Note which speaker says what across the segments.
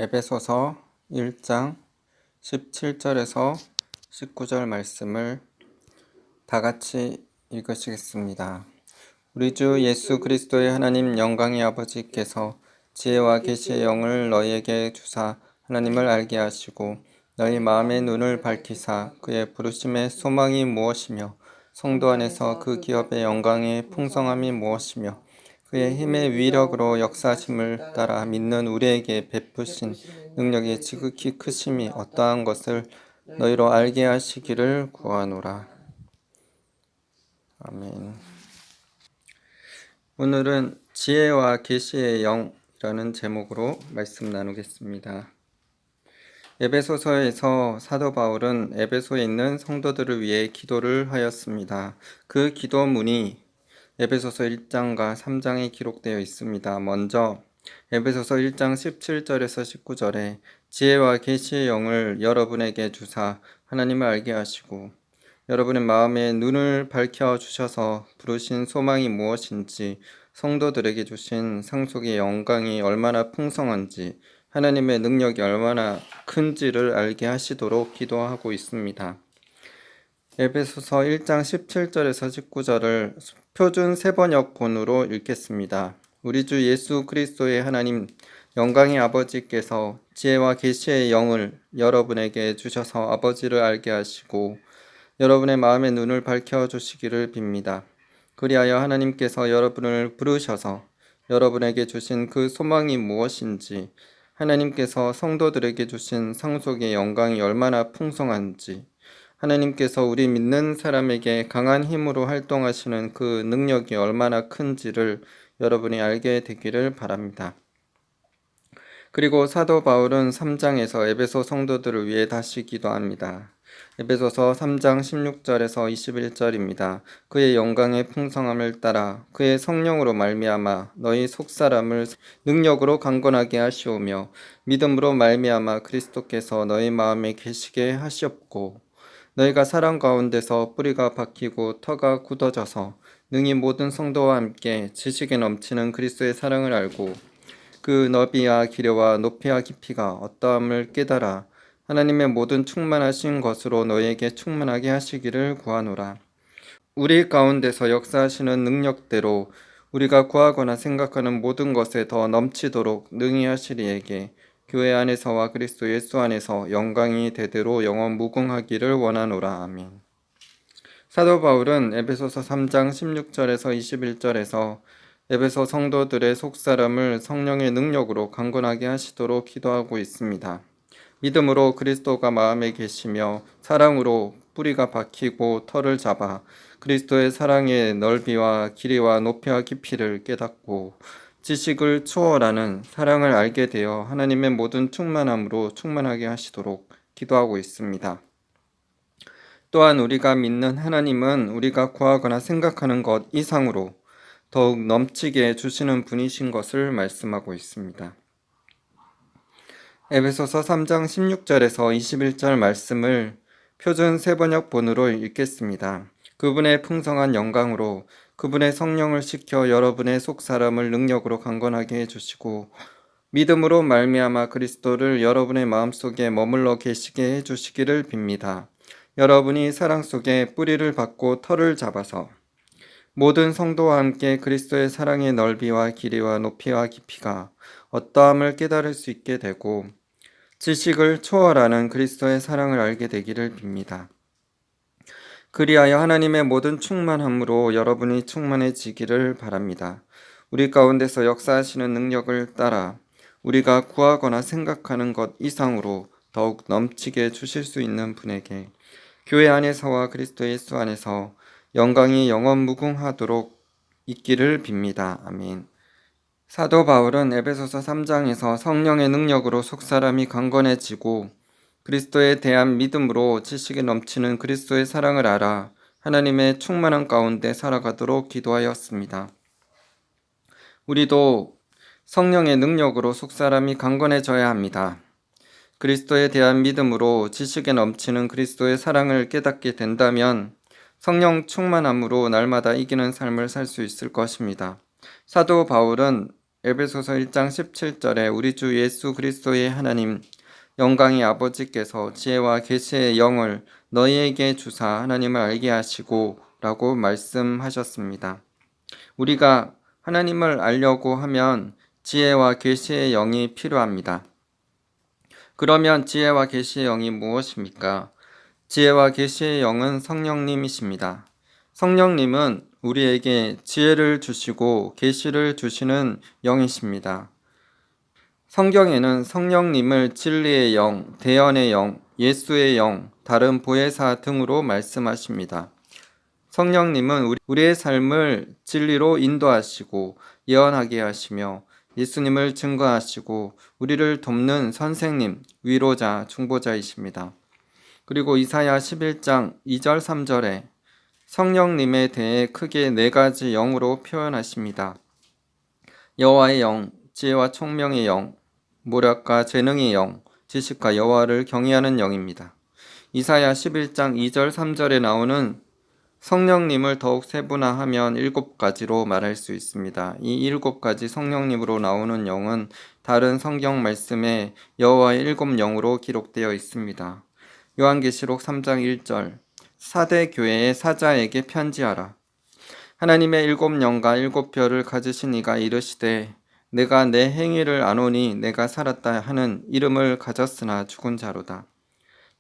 Speaker 1: 에베소서 1장 17절에서 19절 말씀을 다 같이 읽으시겠습니다. 우리 주 예수 그리스도의 하나님 영광의 아버지께서 지혜와 계시의 영을 너희에게 주사 하나님을 알게 하시고 너희 마음의 눈을 밝히사 그의 부르심의 소망이 무엇이며 성도 안에서 그 기업의 영광의 풍성함이 무엇이며 그의 힘의 위력으로 역사하심을 따라 믿는 우리에게 베푸신 능력이 지극히 크심이 어떠한 것을 너희로 알게 하시기를 구하노라. 아멘. 오늘은 지혜와 계시의 영이라는 제목으로 말씀 나누겠습니다. 에베소서에서 사도 바울은 에베소에 있는 성도들을 위해 기도를 하였습니다. 그 기도문이 에베소서 1장과 3장에 기록되어 있습니다. 먼저 에베소서 1장 17절에서 19절에 지혜와 계시의 영을 여러분에게 주사 하나님을 알게 하시고 여러분의 마음의 눈을 밝혀 주셔서 부르신 소망이 무엇인지 성도들에게 주신 상속의 영광이 얼마나 풍성한지 하나님의 능력이 얼마나 큰지를 알게 하시도록 기도하고 있습니다. 에베소서 1장 17절에서 19절을 표준 세번역본으로 읽겠습니다. 우리 주 예수 그리스도의 하나님 영광의 아버지께서 지혜와 계시의 영을 여러분에게 주셔서 아버지를 알게 하시고 여러분의 마음의 눈을 밝혀주시기를 빕니다. 그리하여 하나님께서 여러분을 부르셔서 여러분에게 주신 그 소망이 무엇인지 하나님께서 성도들에게 주신 상속의 영광이 얼마나 풍성한지 하나님께서 우리 믿는 사람에게 강한 힘으로 활동하시는 그 능력이 얼마나 큰지를 여러분이 알게 되기를 바랍니다. 그리고 사도 바울은 3장에서 에베소 성도들을 위해 다시 기도합니다. 에베소서 3장 16절에서 21절입니다. 그의 영광의 풍성함을 따라 그의 성령으로 말미암아 너희 속사람을 능력으로 강건하게 하시오며 믿음으로 말미암아 그리스도께서 너희 마음에 계시게 하시옵고 너희가 사랑 가운데서 뿌리가 박히고 터가 굳어져서 능히 모든 성도와 함께 지식에 넘치는 그리스도의 사랑을 알고 그 너비와 길이와 높이와 깊이가 어떠함을 깨달아 하나님의 모든 충만하신 것으로 너희에게 충만하게 하시기를 구하노라. 우리 가운데서 역사하시는 능력대로 우리가 구하거나 생각하는 모든 것에 더 넘치도록 능히 하시리에게 교회 안에서와 그리스도 예수 안에서 영광이 대대로 영원 무궁하기를 원하노라. 아멘. 사도 바울은 에베소서 3장 16절에서 21절에서 에베소 성도들의 속사람을 성령의 능력으로 강건하게 하시도록 기도하고 있습니다. 믿음으로 그리스도가 마음에 계시며 사랑으로 뿌리가 박히고 털을 잡아 그리스도의 사랑의 넓이와 길이와 높이와 깊이를 깨닫고 지식을 추월하는 사랑을 알게 되어 하나님의 모든 충만함으로 충만하게 하시도록 기도하고 있습니다. 또한 우리가 믿는 하나님은 우리가 구하거나 생각하는 것 이상으로 더욱 넘치게 주시는 분이신 것을 말씀하고 있습니다. 에베소서 3장 16절에서 21절 말씀을 표준 세번역본으로 읽겠습니다. 그분의 풍성한 영광으로 그분의 성령을 시켜 여러분의 속사람을 능력으로 강건하게 해주시고 믿음으로 말미암아 그리스도를 여러분의 마음속에 머물러 계시게 해주시기를 빕니다. 여러분이 사랑 속에 뿌리를 받고 털을 잡아서 모든 성도와 함께 그리스도의 사랑의 넓이와 길이와 높이와 깊이가 어떠함을 깨달을 수 있게 되고 지식을 초월하는 그리스도의 사랑을 알게 되기를 빕니다. 그리하여 하나님의 모든 충만함으로 여러분이 충만해지기를 바랍니다. 우리 가운데서 역사하시는 능력을 따라 우리가 구하거나 생각하는 것 이상으로 더욱 넘치게 주실 수 있는 분에게 교회 안에서와 그리스도 예수 안에서 영광이 영원 무궁하도록 있기를 빕니다. 아멘. 사도 바울은 에베소서 3장에서 성령의 능력으로 속사람이 강건해지고 그리스도에 대한 믿음으로 지식에 넘치는 그리스도의 사랑을 알아 하나님의 충만한 가운데 살아가도록 기도하였습니다. 우리도 성령의 능력으로 속사람이 강건해져야 합니다. 그리스도에 대한 믿음으로 지식에 넘치는 그리스도의 사랑을 깨닫게 된다면 성령 충만함으로 날마다 이기는 삶을 살 수 있을 것입니다. 사도 바울은 에베소서 1장 17절에 우리 주 예수 그리스도의 하나님 영광의 아버지께서 지혜와 계시의 영을 너희에게 주사 하나님을 알게 하시고 라고 말씀하셨습니다. 우리가 하나님을 알려고 하면 지혜와 계시의 영이 필요합니다. 그러면 지혜와 계시의 영이 무엇입니까? 지혜와 계시의 영은 성령님이십니다. 성령님은 우리에게 지혜를 주시고 계시를 주시는 영이십니다. 성경에는 성령님을 진리의 영, 대언의 영, 예수의 영, 다른 보혜사 등으로 말씀하십니다. 성령님은 우리의 삶을 진리로 인도하시고 예언하게 하시며 예수님을 증거하시고 우리를 돕는 선생님, 위로자, 중보자이십니다. 그리고 이사야 11장 2절 3절에 성령님에 대해 크게 4가지 영으로 표현하십니다. 여호와의 영, 지혜와 총명의 영, 모략과 재능의 영, 지식과 여호와를 경외하는 영입니다. 이사야 11장 2절 3절에 나오는 성령님을 더욱 세분화하면 7가지로 말할 수 있습니다. 이 7가지 성령님으로 나오는 영은 다른 성경 말씀에 여호와의 7영으로 기록되어 있습니다. 요한계시록 3장 1절 사대 교회의 사자에게 편지하라. 하나님의 7영과 7별을 가지신 이가 이르시되 내가 내 행위를 아노니 내가 살았다 하는 이름을 가졌으나 죽은 자로다.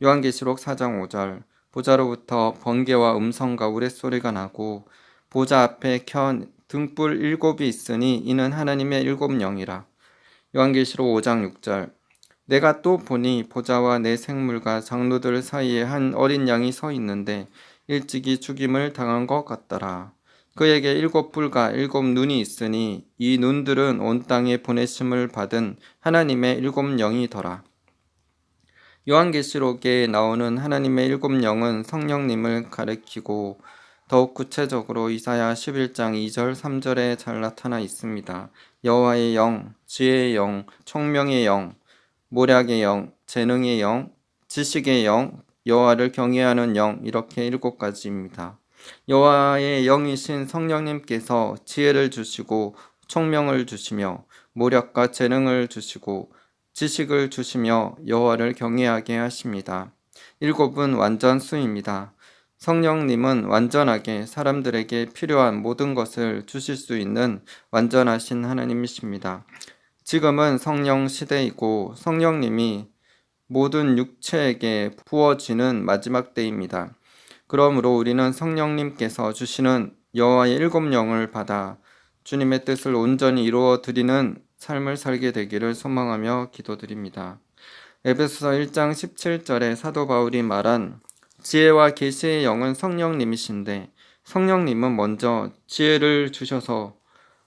Speaker 1: 요한계시록 4장 5절 보좌로부터 번개와 음성과 우레소리가 나고 보좌 앞에 켠 등불 7이 있으니 이는 하나님의 7영이라. 요한계시록 5장 6절 내가 또 보니 보좌와 내 생물과 장로들 사이에 한 어린 양이 서 있는데 일찍이 죽임을 당한 것 같더라. 그에게 7뿔과 7눈이 있으니 이 눈들은 온 땅에 보내심을 받은 하나님의 7영이더라. 요한계시록에 나오는 하나님의 7영은 성령님을 가리키고 더욱 구체적으로 이사야 11장 2절 3절에 잘 나타나 있습니다. 여호와의 영, 지혜의 영, 총명의 영, 모략의 영, 재능의 영, 지식의 영, 여호와를 경외하는 영, 이렇게 7가지입니다. 여호와의 영이신 성령님께서 지혜를 주시고 총명을 주시며 모략과 재능을 주시고 지식을 주시며 여호와를 경외하게 하십니다. 7은 완전수입니다. 성령님은 완전하게 사람들에게 필요한 모든 것을 주실 수 있는 완전하신 하나님이십니다. 지금은 성령 시대이고 성령님이 모든 육체에게 부어지는 마지막 때입니다. 그러므로 우리는 성령님께서 주시는 여호와의 7영을 받아 주님의 뜻을 온전히 이루어 드리는 삶을 살게 되기를 소망하며 기도드립니다. 에베소서 1장 17절에 사도 바울이 말한 지혜와 계시의 영은 성령님이신데 성령님은 먼저 지혜를 주셔서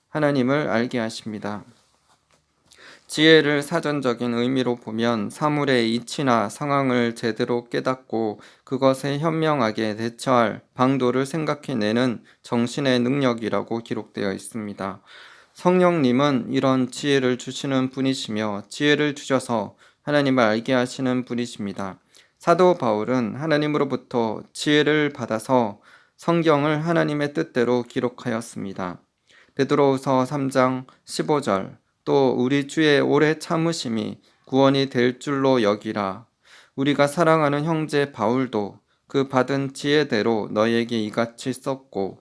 Speaker 1: 하나님을 알게 하십니다. 지혜를 사전적인 의미로 보면 사물의 이치나 상황을 제대로 깨닫고 그것에 현명하게 대처할 방도를 생각해내는 정신의 능력이라고 기록되어 있습니다. 성령님은 이런 지혜를 주시는 분이시며 지혜를 주셔서 하나님을 알게 하시는 분이십니다. 사도 바울은 하나님으로부터 지혜를 받아서 성경을 하나님의 뜻대로 기록하였습니다. 베드로후서 3장 15절 또 우리 주의 오래 참으심이 구원이 될 줄로 여기라. 우리가 사랑하는 형제 바울도 그 받은 지혜대로 너희에게 이같이 썼고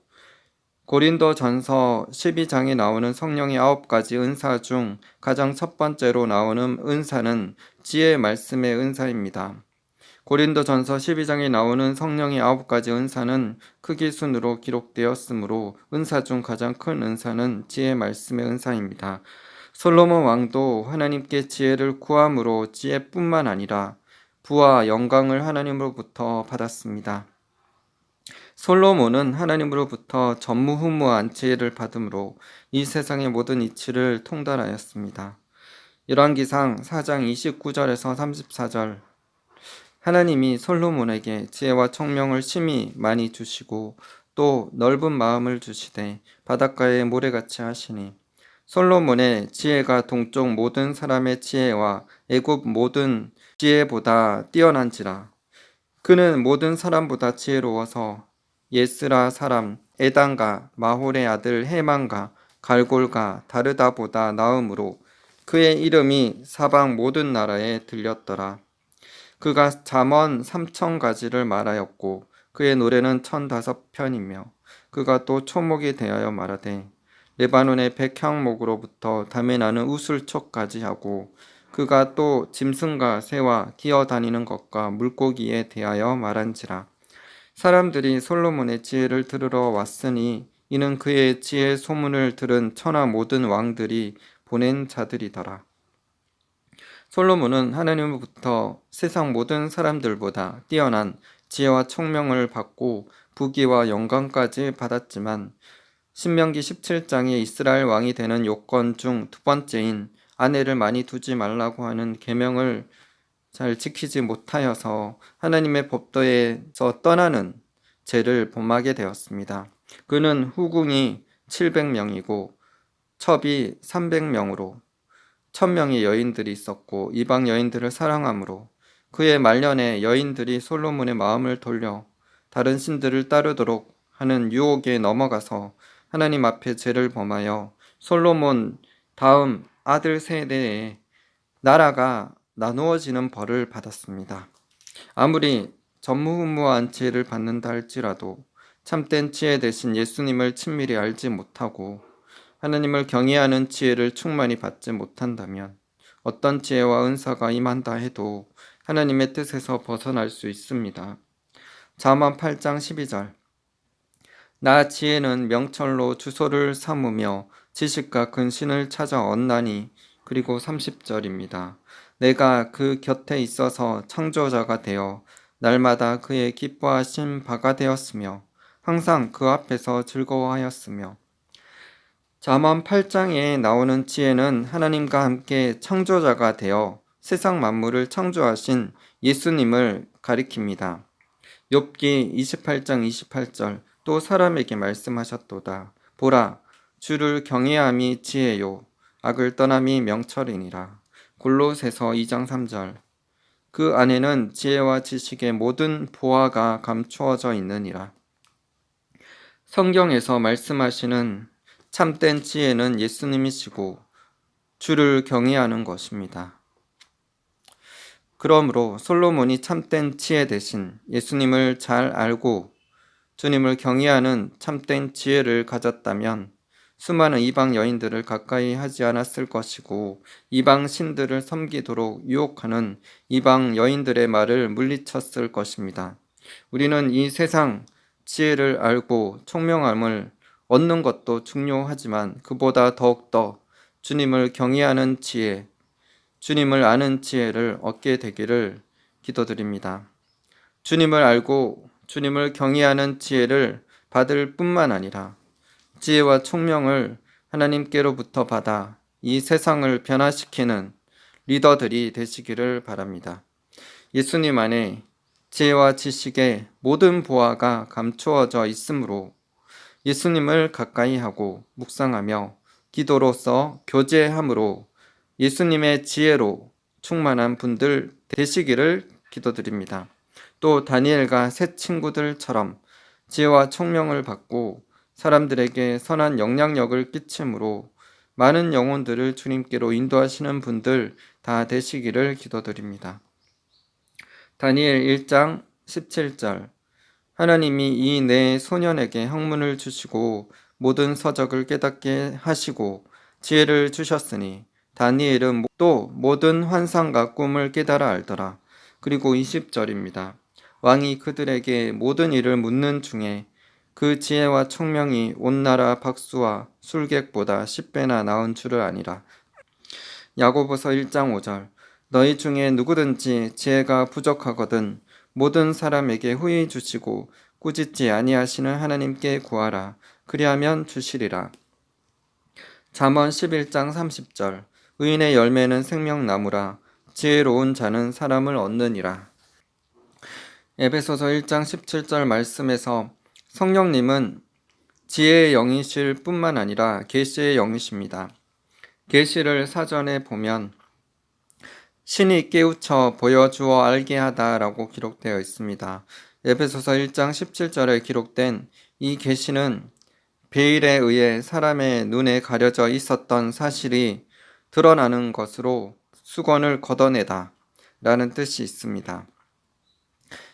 Speaker 1: 고린도전서 12장에 나오는 성령의 9가지 은사 중 가장 첫 번째로 나오는 은사는 지혜의 말씀의 은사입니다. 고린도전서 12장에 나오는 성령의 9가지 은사는 크기 순으로 기록되었으므로 은사 중 가장 큰 은사는 지혜의 말씀의 은사입니다. 솔로몬 왕도 하나님께 지혜를 구함으로 지혜뿐만 아니라 부와 영광을 하나님으로부터 받았습니다. 솔로몬은 하나님으로부터 전무후무한 지혜를 받음으로 이 세상의 모든 이치를 통달하였습니다. 열왕기상 4장 29절에서 34절 하나님이 솔로몬에게 지혜와 총명을 심히 많이 주시고 또 넓은 마음을 주시되 바닷가의 모래같이 하시니 솔로몬의 지혜가 동쪽 모든 사람의 지혜와 애굽 모든 지혜보다 뛰어난지라. 그는 모든 사람보다 지혜로워서 예스라 사람 에단과 마홀의 아들 헤만과 갈골과 다르다보다 나음으로 그의 이름이 사방 모든 나라에 들렸더라. 그가 잠언 3,000가지를 말하였고 그의 노래는 1,005편이며 그가 또 초목에 대하여 말하되 레바논의 백향목으로부터 담에 나는 우슬초까지 하고 그가 또 짐승과 새와 기어다니는 것과 물고기에 대하여 말한지라. 사람들이 솔로몬의 지혜를 들으러 왔으니 이는 그의 지혜 소문을 들은 천하 모든 왕들이 보낸 자들이더라. 솔로몬은 하나님으로부터 세상 모든 사람들보다 뛰어난 지혜와 총명을 받고 부귀와 영광까지 받았지만 신명기 17장에 이스라엘 왕이 되는 요건 중 두 번째인 아내를 많이 두지 말라고 하는 계명을 잘 지키지 못하여서 하나님의 법도에서 떠나는 죄를 범하게 되었습니다. 그는 후궁이 700명이고 첩이 300명으로 1,000명의 여인들이 있었고 이방 여인들을 사랑하므로 그의 말년에 여인들이 솔로몬의 마음을 돌려 다른 신들을 따르도록 하는 유혹에 넘어가서 하나님 앞에 죄를 범하여 솔로몬 다음 아들 세대에 나라가 나누어지는 벌을 받았습니다. 아무리 전무후무한 지혜를 받는다 할지라도 참된 지혜 대신 예수님을 친밀히 알지 못하고 하나님을 경외하는 지혜를 충만히 받지 못한다면 어떤 지혜와 은사가 임한다 해도 하나님의 뜻에서 벗어날 수 있습니다. 잠언 8장 12절 나 지혜는 명철로 주소를 삼으며 지식과 근신을 찾아 얻나니. 그리고 30절입니다. 내가 그 곁에 있어서 창조자가 되어 날마다 그의 기뻐하신 바가 되었으며 항상 그 앞에서 즐거워하였으며. 잠언 8장에 나오는 지혜는 하나님과 함께 창조자가 되어 세상 만물을 창조하신 예수님을 가리킵니다. 욥기 28장 28절 또 사람에게 말씀하셨도다. 보라, 주를 경외함이 지혜요 악을 떠남이 명철이니라. 골로새서 2장 3절 그 안에는 지혜와 지식의 모든 보화가 감추어져 있느니라. 성경에서 말씀하시는 참된 지혜는 예수님이시고 주를 경외하는 것입니다. 그러므로 솔로몬이 참된 지혜 대신 예수님을 잘 알고 주님을 경외하는 참된 지혜를 가졌다면 수많은 이방 여인들을 가까이 하지 않았을 것이고 이방 신들을 섬기도록 유혹하는 이방 여인들의 말을 물리쳤을 것입니다. 우리는 이 세상 지혜를 알고 총명함을 얻는 것도 중요하지만 그보다 더욱더 주님을 경외하는 지혜, 주님을 아는 지혜를 얻게 되기를 기도드립니다. 주님을 알고 주님을 경외하는 지혜를 받을 뿐만 아니라 지혜와 총명을 하나님께로부터 받아 이 세상을 변화시키는 리더들이 되시기를 바랍니다. 예수님 안에 지혜와 지식의 모든 보화가 감추어져 있으므로 예수님을 가까이 하고 묵상하며 기도로서 교제함으로 예수님의 지혜로 충만한 분들 되시기를 기도드립니다. 또 다니엘과 새 친구들처럼 지혜와 총명을 받고 사람들에게 선한 영향력을 끼침으로 많은 영혼들을 주님께로 인도하시는 분들 다 되시기를 기도드립니다. 다니엘 1장 17절 하나님이 이 네 소년에게 학문을 주시고 모든 서적을 깨닫게 하시고 지혜를 주셨으니 다니엘은 또 모든 환상과 꿈을 깨달아 알더라. 그리고 20절입니다. 왕이 그들에게 모든 일을 묻는 중에 그 지혜와 총명이 온 나라 박수와 술객보다 10배나 나은 줄을 아니라. 야고보서 1장 5절 너희 중에 누구든지 지혜가 부족하거든 모든 사람에게 후히 주시고 꾸짖지 아니하시는 하나님께 구하라. 그리하면 주시리라. 잠언 11장 30절 의인의 열매는 생명나무라 지혜로운 자는 사람을 얻느니라. 에베소서 1장 17절 말씀에서 성령님은 지혜의 영이실 뿐만 아니라 계시의 영이십니다. 계시를 사전에 보면 신이 깨우쳐 보여주어 알게 하다라고 기록되어 있습니다. 에베소서 1장 17절에 기록된 이 계시는 베일에 의해 사람의 눈에 가려져 있었던 사실이 드러나는 것으로 수건을 걷어내다 라는 뜻이 있습니다.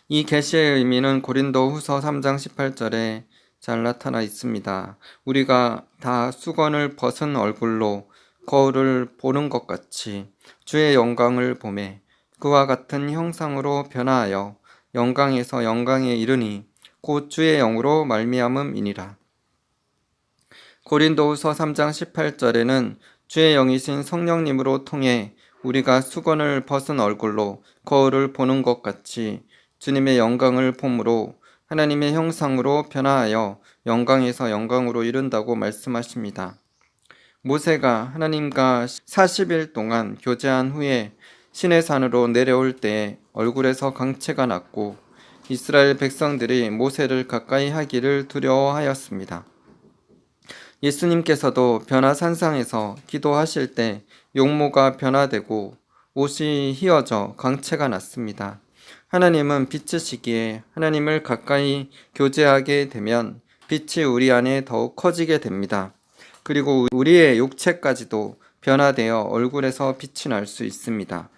Speaker 1: 이 계시의 의미는 고린도 후서 3장 18절에 잘 나타나 있습니다. 우리가 다 수건을 벗은 얼굴로 거울을 보는 것 같이 주의 영광을 보매 그와 같은 형상으로 변화하여 영광에서 영광에 이르니 곧 주의 영으로 말미암음이니라. 고린도후서 3장 18절에는 주의 영이신 성령님으로 통해 우리가 수건을 벗은 얼굴로 거울을 보는 것 같이 주님의 영광을 봄으로 하나님의 형상으로 변화하여 영광에서 영광으로 이른다고 말씀하십니다. 모세가 하나님과 40일 동안 교제한 후에 시내산으로 내려올 때 얼굴에서 광채가 났고 이스라엘 백성들이 모세를 가까이 하기를 두려워하였습니다. 예수님께서도 변화산상에서 기도하실 때 용모가 변화되고 옷이 휘어져 광채가 났습니다. 하나님은 빛이시기에 하나님을 가까이 교제하게 되면 빛이 우리 안에 더욱 커지게 됩니다. 그리고 우리의 육체까지도 변화되어 얼굴에서 빛이 날 수 있습니다.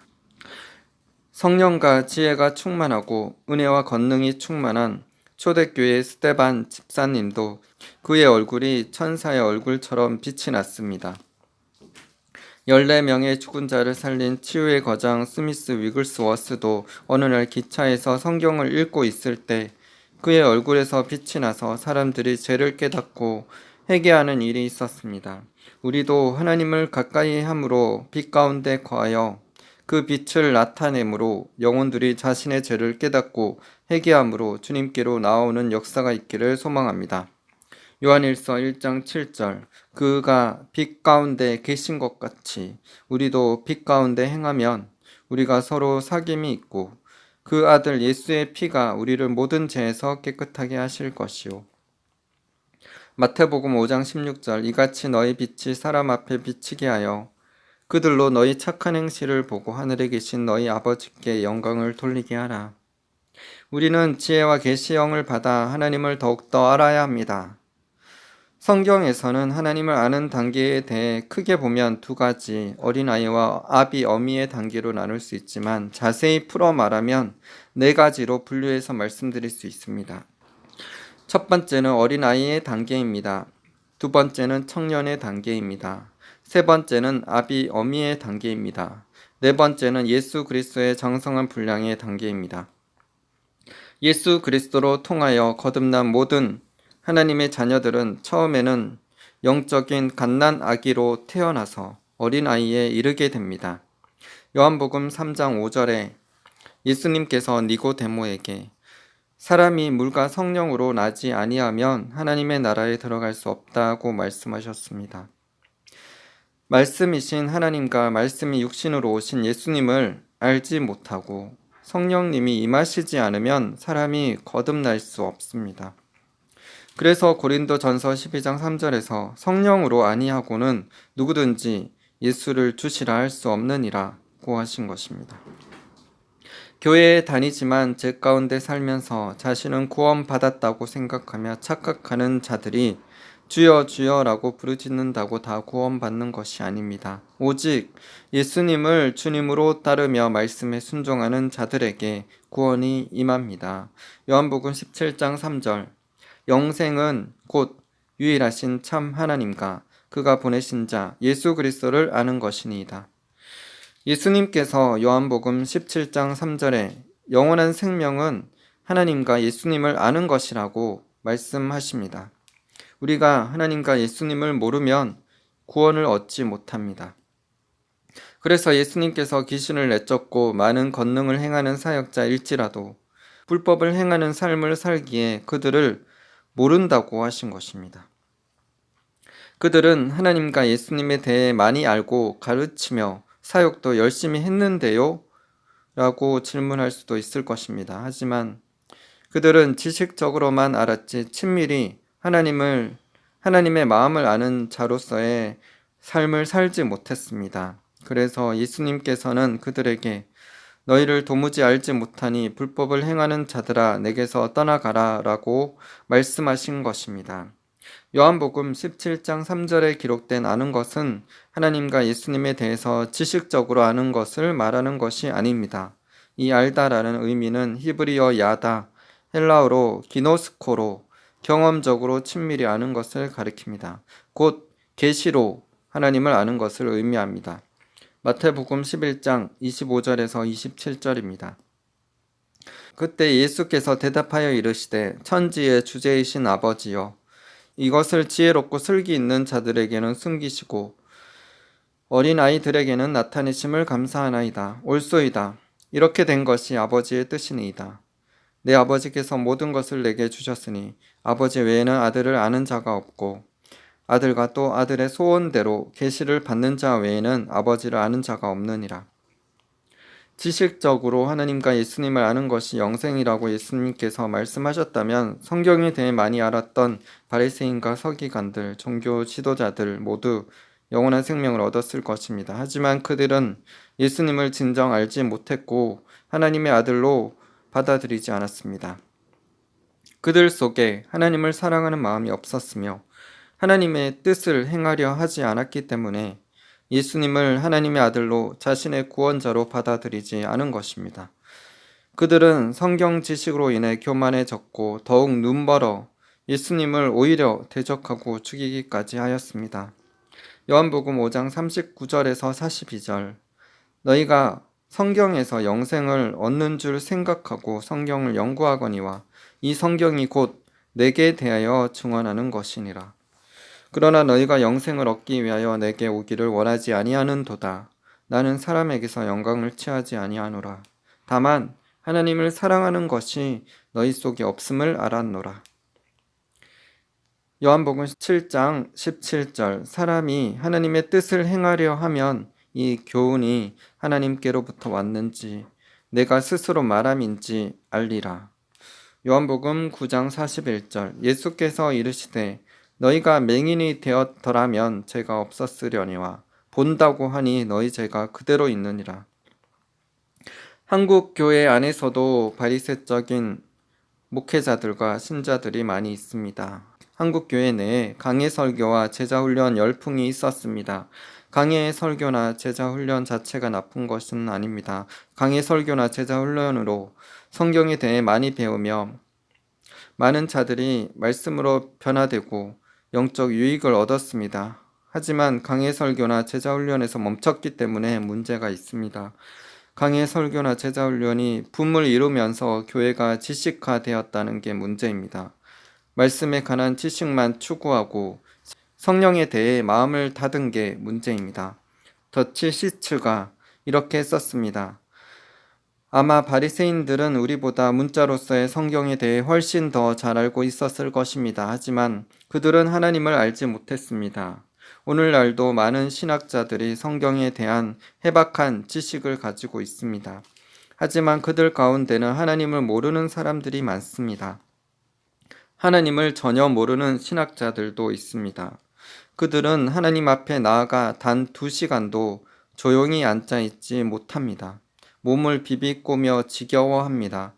Speaker 1: 성령과 지혜가 충만하고 은혜와 권능이 충만한 초대교회 스데반 집사님도 그의 얼굴이 천사의 얼굴처럼 빛이 났습니다. 14명의 죽은 자를 살린 치유의 거장 스미스 위글스워스도 어느 날 기차에서 성경을 읽고 있을 때 그의 얼굴에서 빛이 나서 사람들이 죄를 깨닫고 회개하는 일이 있었습니다. 우리도 하나님을 가까이 함으로 빛 가운데 거하여 그 빛을 나타내므로 영혼들이 자신의 죄를 깨닫고 회개함으로 주님께로 나오는 역사가 있기를 소망합니다. 요한일서 1장 7절 그가 빛 가운데 계신 것 같이 우리도 빛 가운데 행하면 우리가 서로 사귐이 있고 그 아들 예수의 피가 우리를 모든 죄에서 깨끗하게 하실 것이요. 마태복음 5장 16절 이같이 너희 빛이 사람 앞에 비치게 하여 그들로 너희 착한 행실을 보고 하늘에 계신 너희 아버지께 영광을 돌리게 하라. 우리는 지혜와 계시형을 받아 하나님을 더욱더 알아야 합니다. 성경에서는 하나님을 아는 단계에 대해 크게 보면 두 가지 어린아이와 아비 어미의 단계로 나눌 수 있지만 자세히 풀어 말하면 네 가지로 분류해서 말씀드릴 수 있습니다. 첫 번째는 어린아이의 단계입니다. 두 번째는 청년의 단계입니다. 세 번째는 아비 어미의 단계입니다. 네 번째는 예수 그리스도의 장성한 분량의 단계입니다. 예수 그리스도로 통하여 거듭난 모든 하나님의 자녀들은 처음에는 영적인 갓난 아기로 태어나서 어린아이에 이르게 됩니다. 요한복음 3장 5절에 예수님께서 니고데모에게 사람이 물과 성령으로 나지 아니하면 하나님의 나라에 들어갈 수 없다고 말씀하셨습니다. 말씀이신 하나님과 말씀이 육신으로 오신 예수님을 알지 못하고 성령님이 임하시지 않으면 사람이 거듭날 수 없습니다. 그래서 고린도전서 12장 3절에서 성령으로 아니하고는 누구든지 예수를 주시라 할 수 없느니라고 하신 것입니다. 교회에 다니지만 죄 가운데 살면서 자신은 구원받았다고 생각하며 착각하는 자들이 주여 주여라고 부르짖는다고 다 구원받는 것이 아닙니다. 오직 예수님을 주님으로 따르며 말씀에 순종하는 자들에게 구원이 임합니다. 요한복음 17장 3절 영생은 곧 유일하신 참 하나님과 그가 보내신 자 예수 그리스도를 아는 것이니이다. 예수님께서 요한복음 17장 3절에 영원한 생명은 하나님과 예수님을 아는 것이라고 말씀하십니다. 우리가 하나님과 예수님을 모르면 구원을 얻지 못합니다. 그래서 예수님께서 귀신을 내쫓고 많은 권능을 행하는 사역자일지라도 불법을 행하는 삶을 살기에 그들을 모른다고 하신 것입니다. 그들은 하나님과 예수님에 대해 많이 알고 가르치며 사역도 열심히 했는데요? 라고 질문할 수도 있을 것입니다. 하지만 그들은 지식적으로만 알았지 친밀히 하나님의 마음을 아는 자로서의 삶을 살지 못했습니다. 그래서 예수님께서는 그들에게 너희를 도무지 알지 못하니 불법을 행하는 자들아 내게서 떠나가라 라고 말씀하신 것입니다. 요한복음 17장 3절에 기록된 아는 것은 하나님과 예수님에 대해서 지식적으로 아는 것을 말하는 것이 아닙니다. 이 알다라는 의미는 히브리어 야다, 헬라어로 기노스코로 경험적으로 친밀히 아는 것을 가리킵니다. 곧 계시로 하나님을 아는 것을 의미합니다. 마태복음 11장 25절에서 27절입니다. 그때 예수께서 대답하여 이르시되 천지의 주제이신 아버지여 이것을 지혜롭고 슬기 있는 자들에게는 숨기시고 어린아이들에게는 나타내심을 감사하나이다. 옳소이다. 이렇게 된 것이 아버지의 뜻이니이다. 내 아버지께서 모든 것을 내게 주셨으니 아버지 외에는 아들을 아는 자가 없고 아들과 또 아들의 소원대로 계시를 받는 자 외에는 아버지를 아는 자가 없느니라. 지식적으로 하나님과 예수님을 아는 것이 영생이라고 예수님께서 말씀하셨다면 성경에 대해 많이 알았던 바리새인과 서기관들, 종교 지도자들 모두 영원한 생명을 얻었을 것입니다. 하지만 그들은 예수님을 진정 알지 못했고 하나님의 아들로 받아들이지 않았습니다. 그들 속에 하나님을 사랑하는 마음이 없었으며 하나님의 뜻을 행하려 하지 않았기 때문에 예수님을 하나님의 아들로 자신의 구원자로 받아들이지 않은 것입니다. 그들은 성경 지식으로 인해 교만해졌고 더욱 눈멀어 예수님을 오히려 대적하고 죽이기까지 하였습니다. 요한복음 5장 39절에서 42절 너희가 성경에서 영생을 얻는 줄 생각하고 성경을 연구하거니와 이 성경이 곧 내게 대하여 증언하는 것이니라. 그러나 너희가 영생을 얻기 위하여 내게 오기를 원하지 아니하는도다. 나는 사람에게서 영광을 취하지 아니하노라. 다만 하나님을 사랑하는 것이 너희 속에 없음을 알았노라. 요한복음 7장 17절 사람이 하나님의 뜻을 행하려 하면 이 교훈이 하나님께로부터 왔는지 내가 스스로 말함인지 알리라. 요한복음 9장 41절 예수께서 이르시되 너희가 맹인이 되었더라면 죄가 없었으려니와 본다고 하니 너희 죄가 그대로 있느니라. 한국 교회 안에서도 바리새적인 목회자들과 신자들이 많이 있습니다. 한국 교회 내에 강해 설교와 제자 훈련 열풍이 있었습니다. 강해 설교나 제자 훈련 자체가 나쁜 것은 아닙니다. 강해 설교나 제자 훈련으로 성경에 대해 많이 배우며 많은 자들이 말씀으로 변화되고 영적 유익을 얻었습니다. 하지만 강해 설교나 제자 훈련에서 멈췄기 때문에 문제가 있습니다. 강해 설교나 제자 훈련이 붐을 이루면서 교회가 지식화되었다는 게 문제입니다. 말씀에 관한 지식만 추구하고 성령에 대해 마음을 닫은 게 문제입니다. 더치 시츠가 이렇게 썼습니다. 아마 바리새인들은 우리보다 문자로서의 성경에 대해 훨씬 더 잘 알고 있었을 것입니다. 하지만 그들은 하나님을 알지 못했습니다. 오늘날도 많은 신학자들이 성경에 대한 해박한 지식을 가지고 있습니다. 하지만 그들 가운데는 하나님을 모르는 사람들이 많습니다. 하나님을 전혀 모르는 신학자들도 있습니다. 그들은 하나님 앞에 나아가 단 2시간도 조용히 앉아 있지 못합니다. 몸을 비비꼬며 지겨워합니다.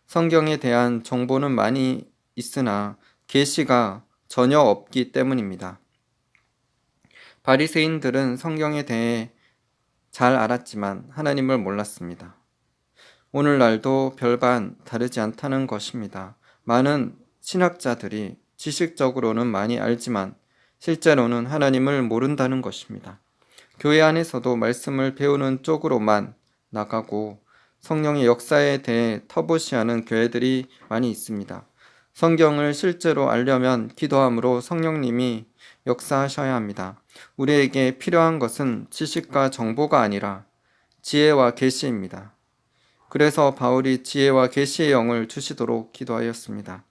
Speaker 1: 성경에 대한 정보는 많이 있으나 계시가 전혀 없기 때문입니다. 바리새인들은 성경에 대해 잘 알았지만 하나님을 몰랐습니다. 오늘날도 별반 다르지 않다는 것입니다. 많은 신학자들이 지식적으로는 많이 알지만 실제로는 하나님을 모른다는 것입니다. 교회 안에서도 말씀을 배우는 쪽으로만 나가고 성령의 역사에 대해 터부시하는 교회들이 많이 있습니다. 성경을 실제로 알려면 기도함으로 성령님이 역사하셔야 합니다. 우리에게 필요한 것은 지식과 정보가 아니라 지혜와 계시입니다. 그래서 바울이 지혜와 계시의 영을 주시도록 기도하였습니다.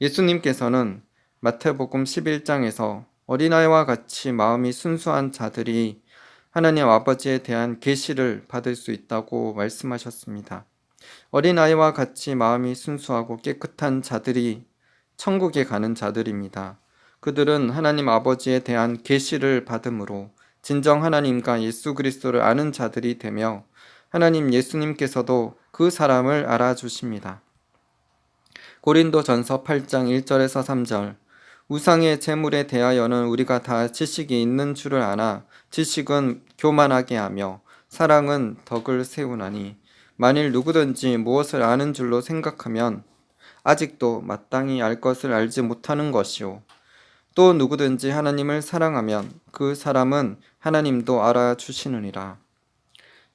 Speaker 1: 예수님께서는 마태복음 11장에서 어린아이와 같이 마음이 순수한 자들이 하나님 아버지에 대한 계시를 받을 수 있다고 말씀하셨습니다. 어린아이와 같이 마음이 순수하고 깨끗한 자들이 천국에 가는 자들입니다. 그들은 하나님 아버지에 대한 계시를 받음으로 진정 하나님과 예수 그리스도를 아는 자들이 되며 하나님 예수님께서도 그 사람을 알아주십니다. 고린도전서 8장 1절에서 3절 우상의 제물에 대하여는 우리가 다 지식이 있는 줄을 아나 지식은 교만하게 하며 사랑은 덕을 세우나니 만일 누구든지 무엇을 아는 줄로 생각하면 아직도 마땅히 알 것을 알지 못하는 것이요 또 누구든지 하나님을 사랑하면 그 사람은 하나님도 알아주시느니라.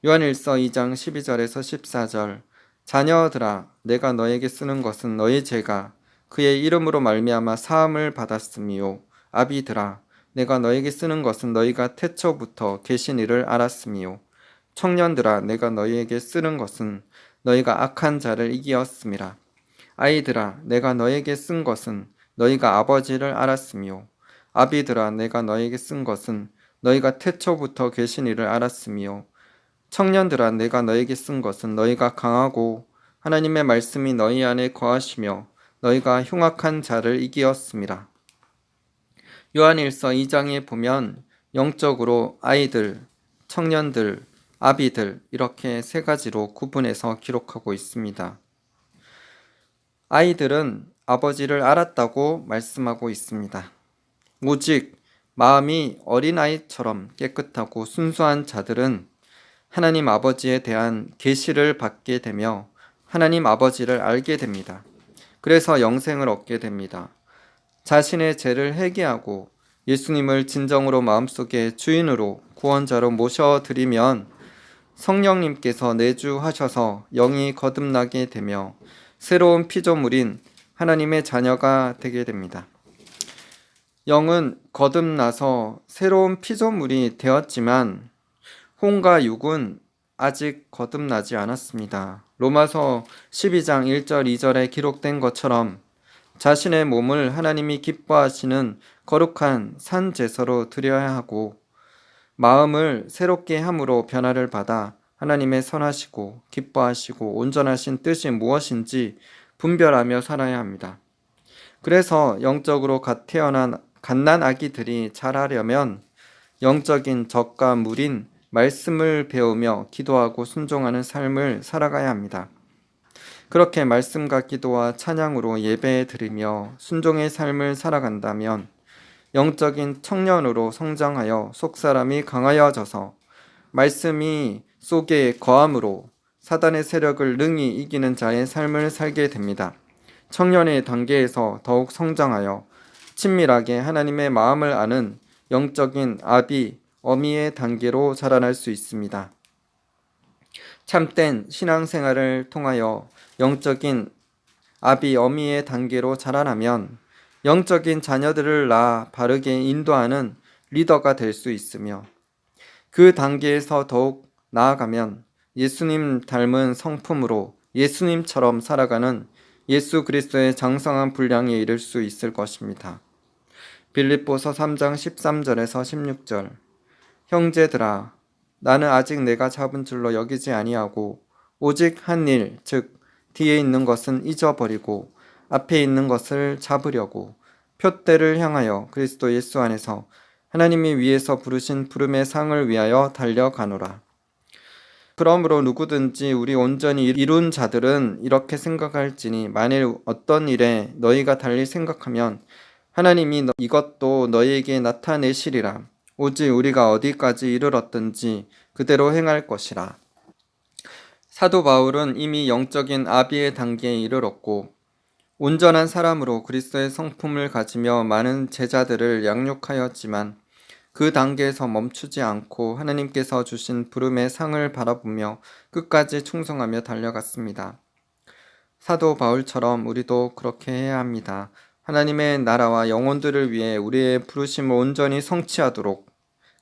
Speaker 1: 요한일서 2장 12절에서 14절 자녀들아 내가 너에게 쓰는 것은 너희 죄가 그의 이름으로 말미암아 사함을 받았음이요 아비들아 내가 너에게 쓰는 것은 너희가 태초부터 계신 이를 알았음이요 청년들아 내가 너희에게 쓰는 것은 너희가 악한 자를 이기었음이라. 아이들아 내가 너에게 쓴 것은 너희가 아버지를 알았으며 아비들아 내가 너에게 쓴 것은 너희가 태초부터 계신 이를 알았으며 청년들아 내가 너에게 쓴 것은 너희가 강하고 하나님의 말씀이 너희 안에 거하시며 너희가 흉악한 자를 이기었음이라. 요한일서 2장에 보면 영적으로 아이들, 청년들, 아비들 이렇게 세 가지로 구분해서 기록하고 있습니다. 아이들은 아버지를 알았다고 말씀하고 있습니다. 오직 마음이 어린아이처럼 깨끗하고 순수한 자들은 하나님 아버지에 대한 계시를 받게 되며 하나님 아버지를 알게 됩니다. 그래서 영생을 얻게 됩니다. 자신의 죄를 회개하고 예수님을 진정으로 마음속에 주인으로 구원자로 모셔드리면 성령님께서 내주하셔서 영이 거듭나게 되며 새로운 피조물인 하나님의 자녀가 되게 됩니다. 영은 거듭나서 새로운 피조물이 되었지만 혼과 육은 아직 거듭나지 않았습니다. 로마서 12장 1절 2절에 기록된 것처럼 자신의 몸을 하나님이 기뻐하시는 거룩한 산 제사로 드려야 하고 마음을 새롭게 함으로 변화를 받아 하나님의 선하시고 기뻐하시고 온전하신 뜻이 무엇인지 분별하며 살아야 합니다. 그래서 영적으로 갓 태어난 갓난 아기들이 자라려면 영적인 젖과 물인 말씀을 배우며 기도하고 순종하는 삶을 살아가야 합니다. 그렇게 말씀과 기도와 찬양으로 예배 드리며 순종의 삶을 살아간다면 영적인 청년으로 성장하여 속사람이 강하여져서 말씀이 속에 거함으로 사단의 세력을 능히 이기는 자의 삶을 살게 됩니다. 청년의 단계에서 더욱 성장하여 친밀하게 하나님의 마음을 아는 영적인 아비, 어미의 단계로 자라날 수 있습니다. 참된 신앙생활을 통하여 영적인 아비, 어미의 단계로 자라나면 영적인 자녀들을 낳아 바르게 인도하는 리더가 될 수 있으며 그 단계에서 더욱 나아가면 예수님 닮은 성품으로 예수님처럼 살아가는 예수 그리스도의 장성한 분량에 이를 수 있을 것입니다. 빌립보서 3장 13절에서 16절 형제들아 나는 아직 내가 잡은 줄로 여기지 아니하고 오직 한 일 즉 뒤에 있는 것은 잊어버리고 앞에 있는 것을 잡으려고 표대를 향하여 그리스도 예수 안에서 하나님이 위에서 부르신 부름의 상을 위하여 달려가노라. 그러므로 누구든지 우리 온전히 이룬 자들은 이렇게 생각할지니 만일 어떤 일에 너희가 달리 생각하면 하나님이 이것도 너희에게 나타내시리라. 오직 우리가 어디까지 이르렀든지 그대로 행할 것이라. 사도 바울은 이미 영적인 아비의 단계에 이르렀고 온전한 사람으로 그리스도의 성품을 가지며 많은 제자들을 양육하였지만 그 단계에서 멈추지 않고 하나님께서 주신 부름의 상을 바라보며 끝까지 충성하며 달려갔습니다. 사도 바울처럼 우리도 그렇게 해야 합니다. 하나님의 나라와 영혼들을 위해 우리의 부르심을 온전히 성취하도록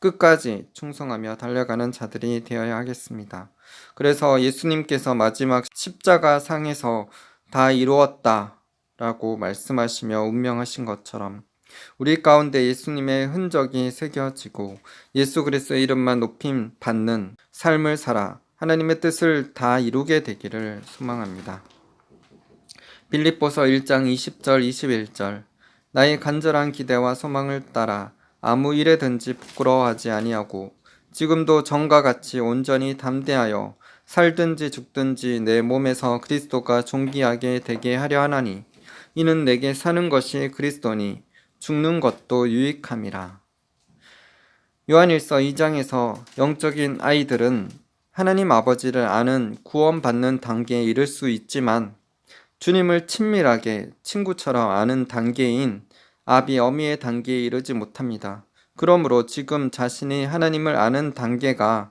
Speaker 1: 끝까지 충성하며 달려가는 자들이 되어야 하겠습니다. 그래서 예수님께서 마지막 십자가 상에서 다 이루었다 라고 말씀하시며 운명하신 것처럼 우리 가운데 예수님의 흔적이 새겨지고 예수 그리스도의 이름만 높임 받는 삶을 살아 하나님의 뜻을 다 이루게 되기를 소망합니다. 빌립보서 1장 20절 21절 나의 간절한 기대와 소망을 따라 아무 일에든지 부끄러워하지 아니하고 지금도 전과 같이 온전히 담대하여 살든지 죽든지 내 몸에서 그리스도가 존귀하게 되게 하려 하나니 이는 내게 사는 것이 그리스도니 죽는 것도 유익함이라. 요한일서 2장에서 영적인 아이들은 하나님 아버지를 아는 구원받는 단계에 이를 수 있지만 주님을 친밀하게 친구처럼 아는 단계인 아비 어미의 단계에 이르지 못합니다. 그러므로 지금 자신이 하나님을 아는 단계가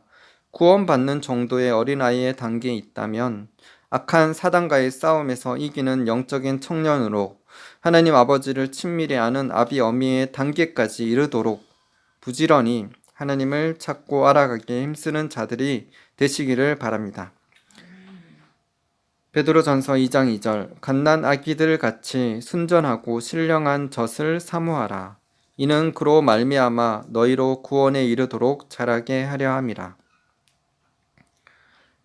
Speaker 1: 구원받는 정도의 어린아이의 단계에 있다면 악한 사단과의 싸움에서 이기는 영적인 청년으로 하나님 아버지를 친밀히 아는 아비 어미의 단계까지 이르도록 부지런히 하나님을 찾고 알아가기에 힘쓰는 자들이 되시기를 바랍니다. 베드로전서 2장 2절 갓난 아기들 같이 순전하고 신령한 젖을 사모하라. 이는 그로 말미암아 너희로 구원에 이르도록 자라게 하려 함이라.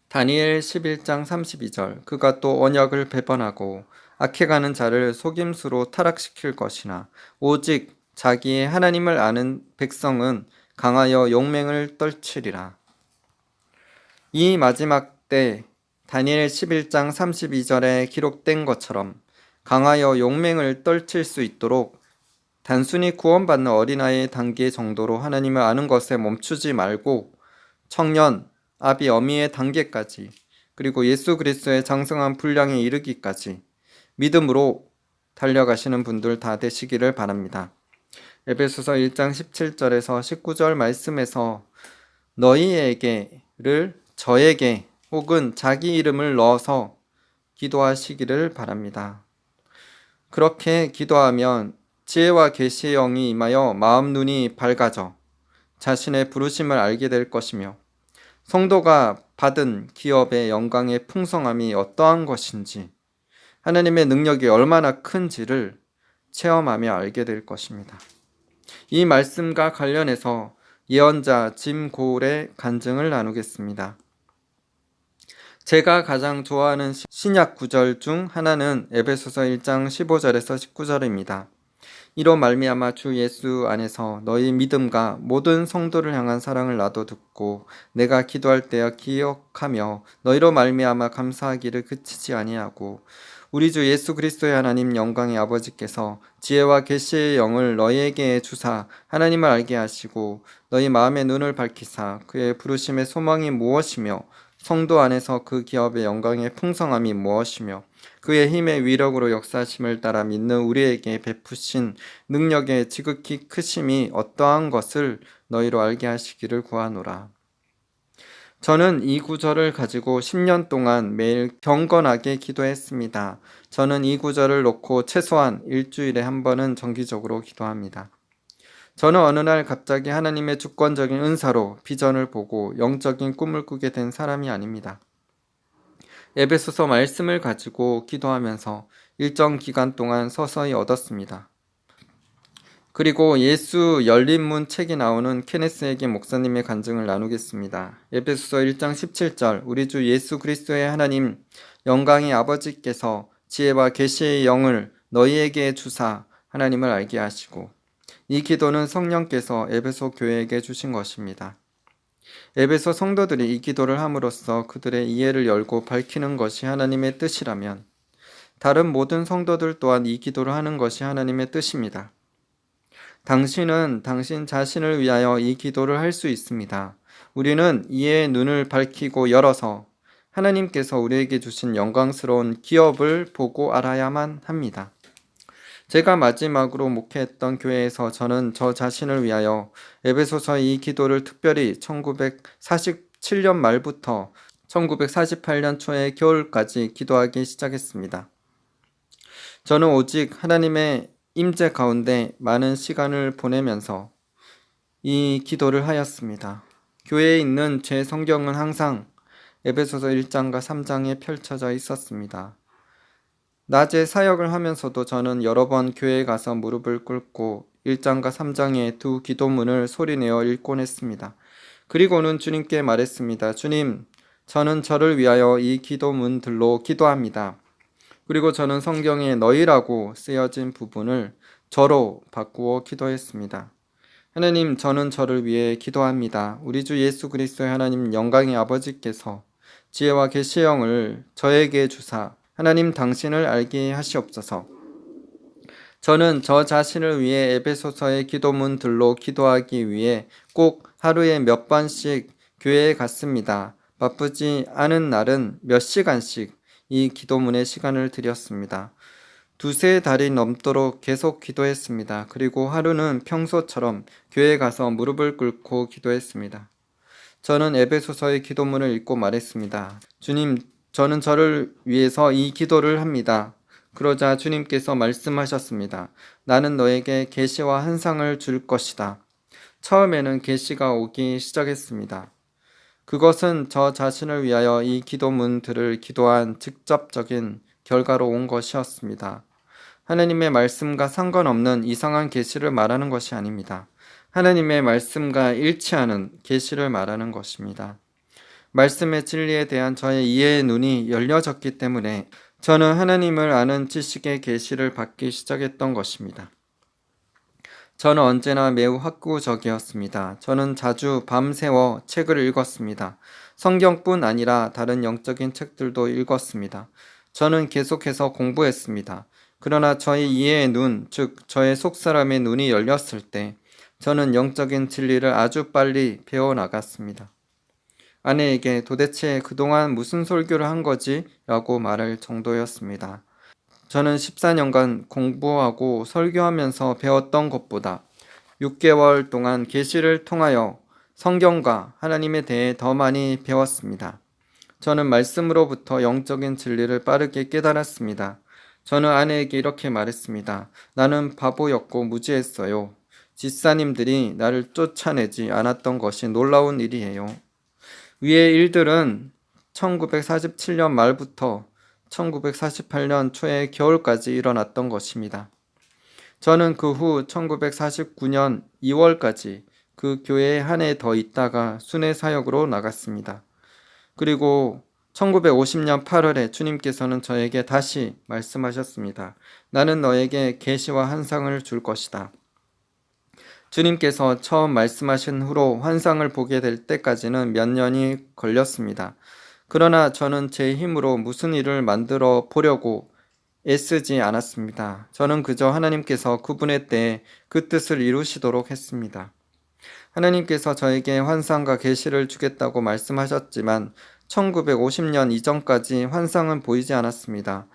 Speaker 1: 다니엘 11장 32절 그가 또 언약을 배반하고 악해가는 자를 속임수로 타락시킬 것이나 오직 자기의 하나님을 아는 백성은 강하여 용맹을 떨치리라. 이 마지막 때 다니엘 11장 32절에 기록된 것처럼 강하여 용맹을 떨칠 수 있도록 단순히 구원받는 어린아이의 단계 정도로 하나님을 아는 것에 멈추지 말고 청년, 아비 어미의 단계까지 그리고 예수 그리스도의 장성한 분량에 이르기까지 믿음으로 달려가시는 분들 다 되시기를 바랍니다. 에베소서 1장 17절에서 19절 말씀에서 너희에게를 저에게 혹은 자기 이름을 넣어서 기도하시기를 바랍니다. 그렇게 기도하면 지혜와 계시의 영이 임하여 마음 눈이 밝아져 자신의 부르심을 알게 될 것이며 성도가 받은 기업의 영광의 풍성함이 어떠한 것인지 하나님의 능력이 얼마나 큰지를 체험하며 알게 될 것입니다. 이 말씀과 관련해서 예언자 짐 고울의 간증을 나누겠습니다. 제가 가장 좋아하는 신약 구절 중 하나는 에베소서 1장 15절에서 19절입니다. 이로 말미암아 주 예수 안에서 너희 믿음과 모든 성도를 향한 사랑을 나도 듣고 내가 기도할 때에 기억하며 너희로 말미암아 감사하기를 그치지 아니하고 우리 주 예수 그리스도의 하나님 영광의 아버지께서 지혜와 계시의 영을 너희에게 주사 하나님을 알게 하시고 너희 마음의 눈을 밝히사 그의 부르심의 소망이 무엇이며 성도 안에서 그 기업의 영광의 풍성함이 무엇이며 그의 힘의 위력으로 역사심을 따라 믿는 우리에게 베푸신 능력의 지극히 크심이 어떠한 것을 너희로 알게 하시기를 구하노라. 저는 이 구절을 가지고 10년 동안 매일 경건하게 기도했습니다. 저는 이 구절을 놓고 최소한 일주일에 한 번은 정기적으로 기도합니다. 저는 어느 날 갑자기 하나님의 주권적인 은사로 비전을 보고 영적인 꿈을 꾸게 된 사람이 아닙니다. 에베소서 말씀을 가지고 기도하면서 일정 기간 동안 서서히 얻었습니다. 그리고 예수 열린문 책에 나오는 케네스 해긴 목사님의 간증을 나누겠습니다. 에베소서 1장 17절 우리 주 예수 그리스도의 하나님 영광의 아버지께서 지혜와 계시의 영을 너희에게 주사 하나님을 알게 하시고 이 기도는 성령께서 에베소 교회에게 주신 것입니다. 에베소 성도들이 이 기도를 함으로써 그들의 이해를 열고 밝히는 것이 하나님의 뜻이라면 다른 모든 성도들 또한 이 기도를 하는 것이 하나님의 뜻입니다. 당신은 당신 자신을 위하여 이 기도를 할 수 있습니다. 우리는 이해의 눈을 밝히고 열어서 하나님께서 우리에게 주신 영광스러운 기업을 보고 알아야만 합니다. 제가 마지막으로 목회했던 교회에서 저는 저 자신을 위하여 에베소서 이 기도를 특별히 1947년 말부터 1948년 초의 겨울까지 기도하기 시작했습니다. 저는 오직 하나님의 임재 가운데 많은 시간을 보내면서 이 기도를 하였습니다. 교회에 있는 제 성경은 항상 에베소서 1장과 3장에 펼쳐져 있었습니다. 낮에 사역을 하면서도 저는 여러 번 교회에 가서 무릎을 꿇고 1장과 3장의 두 기도문을 소리내어 읽곤 했습니다. 그리고는 주님께 말했습니다. 주님, 저는 저를 위하여 이 기도문들로 기도합니다. 그리고 저는 성경에 너희라고 쓰여진 부분을 저로 바꾸어 기도했습니다. 하나님, 저는 저를 위해 기도합니다. 우리 주 예수 그리스도의 하나님 영광의 아버지께서 지혜와 계시의 영을 저에게 주사 하나님 당신을 알게 하시옵소서. 저는 저 자신을 위해 에베소서의 기도문들로 기도하기 위해 꼭 하루에 몇 번씩 교회에 갔습니다. 바쁘지 않은 날은 몇 시간씩 이 기도문에 시간을 들였습니다. 두세 달이 넘도록 계속 기도했습니다. 그리고 하루는 평소처럼 교회에 가서 무릎을 꿇고 기도했습니다. 저는 에베소서의 기도문을 읽고 말했습니다. 주님, 저는 저를 위해서 이 기도를 합니다. 그러자 주님께서 말씀하셨습니다. 나는 너에게 계시와 환상을 줄 것이다. 처음에는 계시가 오기 시작했습니다. 그것은 저 자신을 위하여 이 기도문들을 기도한 직접적인 결과로 온 것이었습니다. 하나님의 말씀과 상관없는 이상한 계시를 말하는 것이 아닙니다. 하나님의 말씀과 일치하는 계시를 말하는 것입니다. 말씀의 진리에 대한 저의 이해의 눈이 열려졌기 때문에 저는 하나님을 아는 지식의 계시를 받기 시작했던 것입니다. 저는 언제나 매우 학구적이었습니다. 저는 자주 밤새워 책을 읽었습니다. 성경뿐 아니라 다른 영적인 책들도 읽었습니다. 저는 계속해서 공부했습니다. 그러나 저의 이해의 눈, 즉 저의 속사람의 눈이 열렸을 때 저는 영적인 진리를 아주 빨리 배워나갔습니다. 아내에게 도대체 그동안 무슨 설교를 한 거지? 라고 말할 정도였습니다. 저는 14년간 공부하고 설교하면서 배웠던 것보다 6개월 동안 계시를 통하여 성경과 하나님에 대해 더 많이 배웠습니다. 저는 말씀으로부터 영적인 진리를 빠르게 깨달았습니다. 저는 아내에게 이렇게 말했습니다. 나는 바보였고 무지했어요. 집사님들이 나를 쫓아내지 않았던 것이 놀라운 일이에요. 위의 일들은 1947년 말부터 1948년 초의 겨울까지 일어났던 것입니다. 저는 그 후 1949년 2월까지 그 교회에 한 해 더 있다가 순회 사역으로 나갔습니다. 그리고 1950년 8월에 주님께서는 저에게 다시 말씀하셨습니다. 나는 너에게 계시와 환상을 줄 것이다. 주님께서 처음 말씀하신 후로 환상을 보게 될 때까지는 몇 년이 걸렸습니다. 그러나 저는 제 힘으로 무슨 일을 만들어 보려고 애쓰지 않았습니다. 저는 그저 하나님께서 그분의 때에 그 뜻을 이루시도록 했습니다. 하나님께서 저에게 환상과 계시를 주겠다고 말씀하셨지만 1950년 이전까지 환상은 보이지 않았습니다.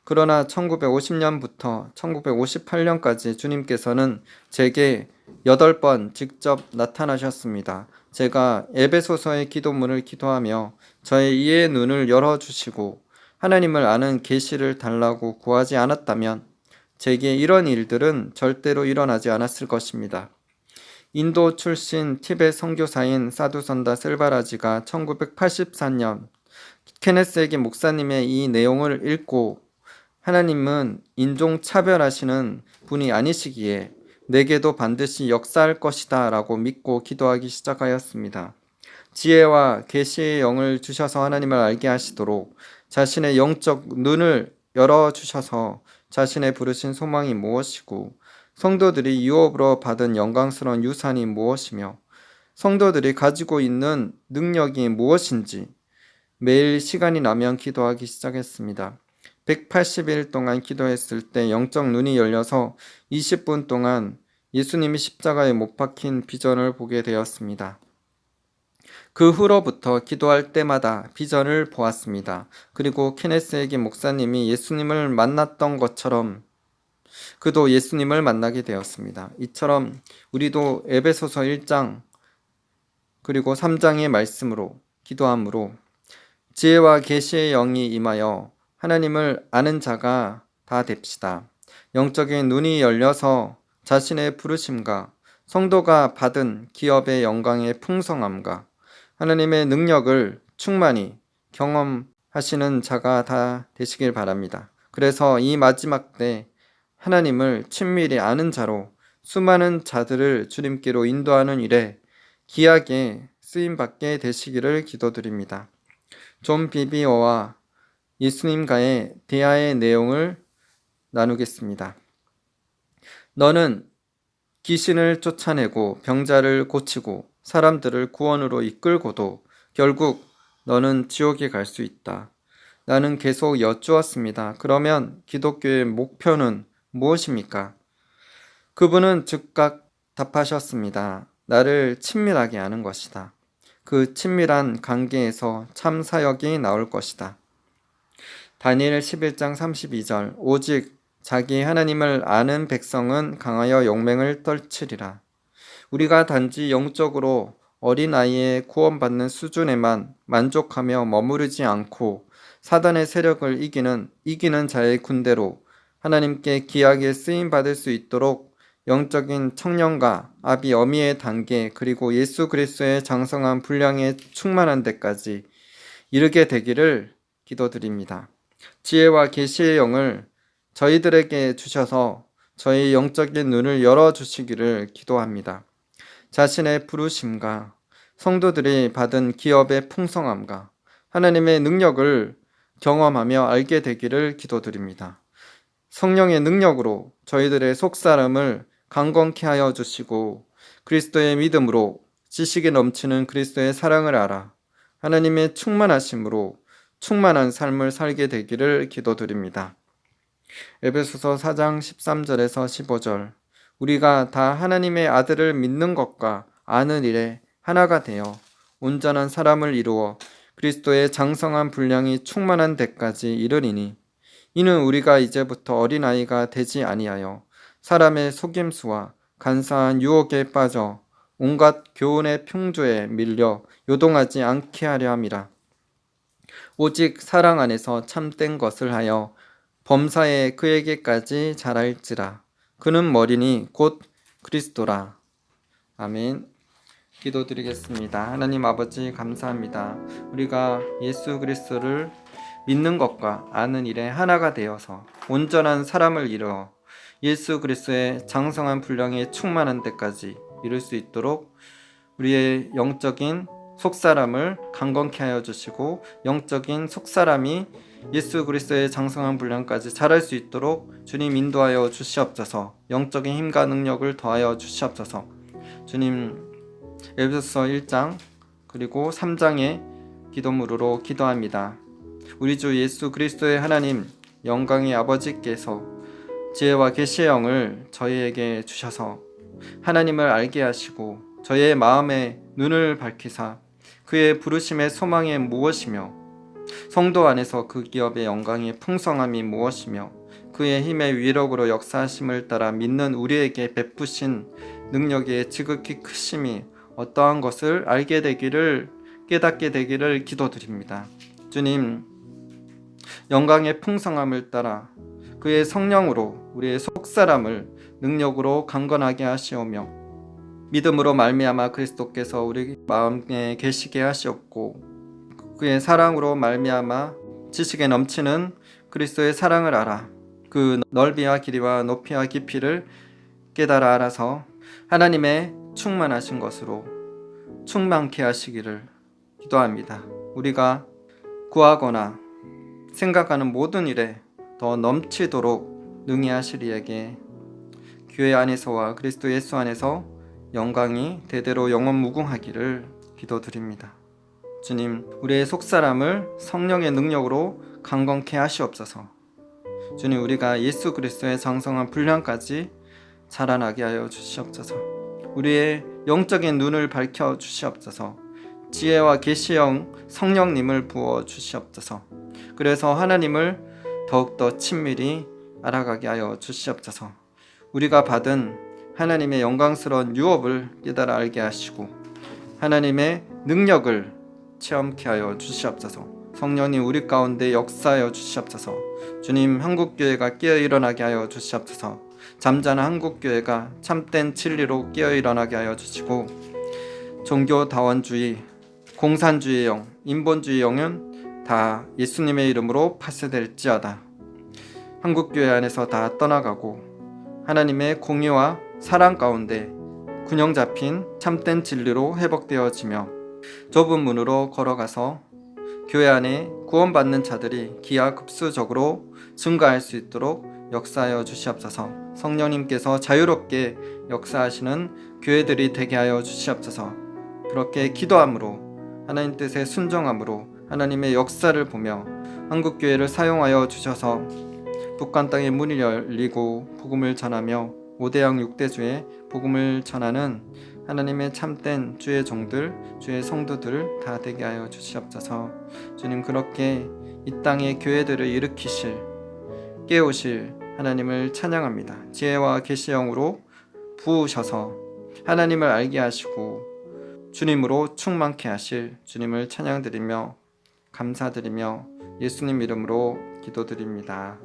Speaker 1: 그러나 1950년부터 1958년까지 주님께서는 제게 8번 직접 나타나셨습니다. 제가 에베소서의 기도문을 기도하며 저의 이해의 눈을 열어주시고 하나님을 아는 계시를 달라고 구하지 않았다면 제게 이런 일들은 절대로 일어나지 않았을 것입니다. 인도 출신 티베트 선교사인 사두선다 셀바라지가 1984년 케네스에게 목사님의 이 내용을 읽고 하나님은 인종차별하시는 분이 아니시기에 내게도 반드시 역사할 것이다 라고 믿고 기도하기 시작하였습니다. 지혜와 계시의 영을 주셔서 하나님을 알게 하시도록 자신의 영적 눈을 열어주셔서 자신의 부르신 소망이 무엇이고 성도들이 유업으로 받은 영광스러운 유산이 무엇이며 성도들이 가지고 있는 능력이 무엇인지 매일 시간이 나면 기도하기 시작했습니다. 180일 동안 기도했을 때 영적 눈이 열려서 20분 동안 예수님이 십자가에 못 박힌 비전을 보게 되었습니다. 그 후로부터 기도할 때마다 비전을 보았습니다. 그리고 케네스에게 목사님이 예수님을 만났던 것처럼 그도 예수님을 만나게 되었습니다. 이처럼 우리도 에베소서 1장 그리고 3장의 말씀으로 기도함으로 지혜와 계시의 영이 임하여 하나님을 아는 자가 다 됩시다. 영적인 눈이 열려서 자신의 부르심과 성도가 받은 기업의 영광의 풍성함과 하나님의 능력을 충만히 경험하시는 자가 다 되시길 바랍니다. 그래서 이 마지막 때 하나님을 친밀히 아는 자로 수많은 자들을 주님께로 인도하는 일에 귀하게 쓰임받게 되시기를 기도드립니다. 존 비비어와 예수님과의 대화의 내용을 나누겠습니다. 너는 귀신을 쫓아내고 병자를 고치고 사람들을 구원으로 이끌고도 결국 너는 지옥에 갈 수 있다. 나는 계속 여쭈었습니다. 그러면 기독교의 목표는 무엇입니까? 그분은 즉각 답하셨습니다. 나를 친밀하게 아는 것이다. 그 친밀한 관계에서 참 사역이 나올 것이다. 다니엘 11장 32절 오직 자기 하나님을 아는 백성은 강하여 용맹을 떨치리라. 우리가 단지 영적으로 어린아이의 구원받는 수준에만 만족하며 머무르지 않고 사단의 세력을 이기는 자의 군대로 하나님께 귀하게 쓰임받을 수 있도록 영적인 청년과 아비 어미의 단계 그리고 예수 그리스도의 장성한 분량에 충만한 데까지 이르게 되기를 기도드립니다. 지혜와 계시의 영을 저희들에게 주셔서 저희 영적인 눈을 열어주시기를 기도합니다. 자신의 부르심과 성도들이 받은 기업의 풍성함과 하나님의 능력을 경험하며 알게 되기를 기도드립니다. 성령의 능력으로 저희들의 속사람을 강건케 하여 주시고 그리스도의 믿음으로 지식이 넘치는 그리스도의 사랑을 알아 하나님의 충만하심으로 충만한 삶을 살게 되기를 기도드립니다. 에베소서 4장 13절에서 15절 우리가 다 하나님의 아들을 믿는 것과 아는 일에 하나가 되어 온전한 사람을 이루어 그리스도의 장성한 분량이 충만한 데까지 이르리니 이는 우리가 이제부터 어린아이가 되지 아니하여 사람의 속임수와 간사한 유혹에 빠져 온갖 교훈의 풍조에 밀려 요동하지 않게 하려 함이라. 오직 사랑 안에서 참된 것을 하여 범사에 그에게까지 자랄지라. 그는 머리니 곧 그리스도라. 아멘. 기도드리겠습니다. 하나님 아버지 감사합니다. 우리가 예수 그리스도를 믿는 것과 아는 일에 하나가 되어서 온전한 사람을 이루어 예수 그리스도의 장성한 분량에 충만한 데까지 이룰 수 있도록 우리의 영적인 속사람을 강건케 하여 주시고 영적인 속사람이 예수 그리스도의 장성한 분량까지 자랄 수 있도록 주님 인도하여 주시옵소서. 영적인 힘과 능력을 더하여 주시옵소서. 주님 에베소서 1장 그리고 3장의 기도문으로 기도합니다. 우리 주 예수 그리스도의 하나님 영광의 아버지께서 지혜와 계시의 영을 저희에게 주셔서 하나님을 알게 하시고 저희의 마음의 눈을 밝히사 그의 부르심의 소망이 무엇이며 성도 안에서 그 기업의 영광의 풍성함이 무엇이며 그의 힘의 위력으로 역사하심을 따라 믿는 우리에게 베푸신 능력의 지극히 크심이 어떠한 것을 알게 되기를 깨닫게 되기를 기도드립니다. 주님 영광의 풍성함을 따라 그의 성령으로 우리의 속사람을 능력으로 강건하게 하시오며 믿음으로 말미암아 그리스도께서 우리 마음에 계시게 하시옵고 그의 사랑으로 말미암아 지식에 넘치는 그리스도의 사랑을 알아 그 넓이와 길이와 높이와 깊이를 깨달아 알아서 하나님의 충만하신 것으로 충만케 하시기를 기도합니다. 우리가 구하거나 생각하는 모든 일에 더 넘치도록 능히 하시리에게 교회 안에서와 그리스도 예수 안에서 영광이 대대로 영원무궁하기를 기도드립니다. 주님, 우리의 속사람을 성령의 능력으로 강건케 하시옵소서. 주님, 우리가 예수 그리스도의 장성한 분량까지 자라나게 하여 주시옵소서. 우리의 영적인 눈을 밝혀 주시옵소서. 지혜와 계시형 성령님을 부어 주시옵소서. 그래서 하나님을 더욱더 친밀히 알아가게 하여 주시옵소서. 우리가 받은 하나님의 영광스러운 유업을 깨달아 알게 하시고 하나님의 능력을 체험케 하여 주시옵소서. 성령님 우리 가운데 역사하여 주시옵소서. 주님 한국교회가 깨어 일어나게 하여 주시옵소서. 잠자는 한국교회가 참된 진리로 깨어 일어나게 하여 주시고 종교다원주의, 공산주의 영, 인본주의 영은 다 예수님의 이름으로 파쇄될지어다. 한국교회 안에서 다 떠나가고 하나님의 공의와 사랑 가운데 균형 잡힌 참된 진리로 회복되어지며 좁은 문으로 걸어가서 교회 안에 구원받는 자들이 기하급수적으로 증가할 수 있도록 역사하여 주시옵소서. 성령님께서 자유롭게 역사하시는 교회들이 되게 하여 주시옵소서. 그렇게 기도함으로 하나님 뜻에 순종함으로 하나님의 역사를 보며 한국교회를 사용하여 주셔서 북한 땅에 문이 열리고 복음을 전하며 5대양 6대주에 복음을 전하는 하나님의 참된 주의 종들, 주의 성도들 다 되게 하여 주시옵소서. 주님, 그렇게 이 땅의 교회들을 일으키실, 깨우실 하나님을 찬양합니다. 지혜와 계시의 영으로 부으셔서 하나님을 알게 하시고 주님으로 충만케 하실 주님을 찬양드리며 감사드리며 예수님 이름으로 기도드립니다.